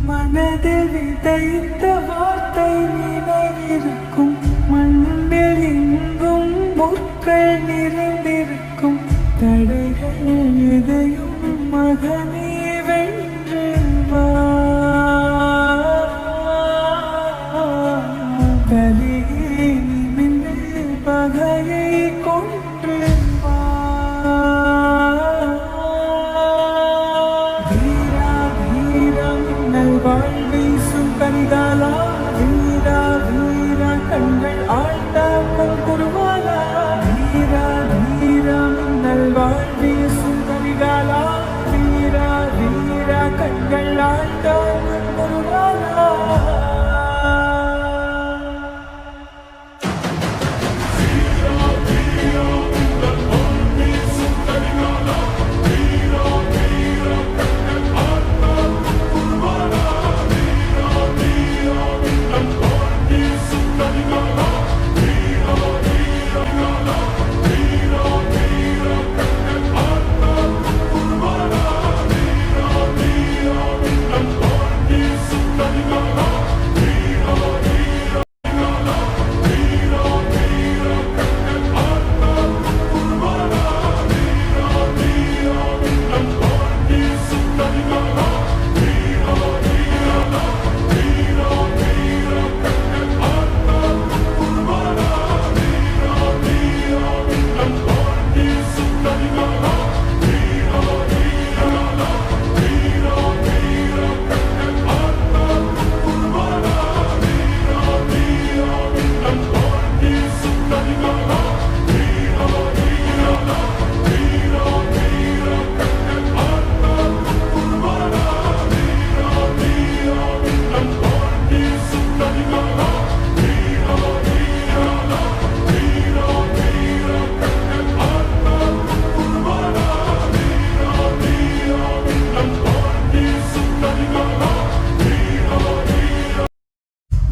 மனதில் விதைத்த வார்த்தை நினைவிருக்கும், மண்ணில் எங்கும் முற்கள் நிறைந்திருக்கும். தடைகள் எதையும் மகனே வென்று வா, பலியே நிமிர்ந்து பகையை கொன்று வா. வீரா வீரா மின்னல் வாழ் வீசும் கரிகாலா, வீரா வீரா கண்கள் ஆழ்ந்தாக்கும் குருவாலா. வீரா வீரா மின்னல் வாழ் வீசும் கரிகாலா, வீரா வீரா கண்கள் ஆழ்ந்தாக்கும் குருவாலா.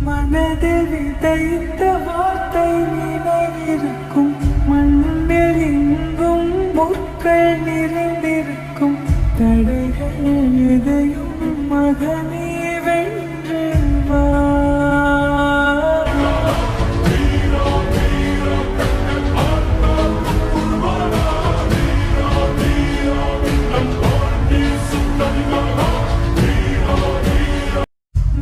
மனதில் விதைத்த வார்த்தை நினைவிருக்கும், மண்ணில் எங்கும் முற்கள் நிறைந்திருக்கும். தடைகள் எதையும் மகனே வென்று வா.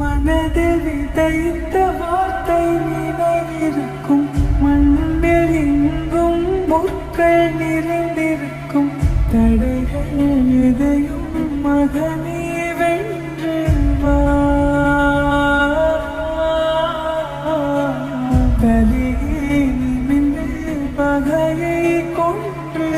மனதில் விதைத்த வார்த்தை நினைவிருக்கும், மண்ணில் எங்கும் முற்கள் நிறைந்திருக்கும். தடைகள் எதையும் மகனே வென்று வா. பலியே நிமிர்ந்து பகையை கொன்று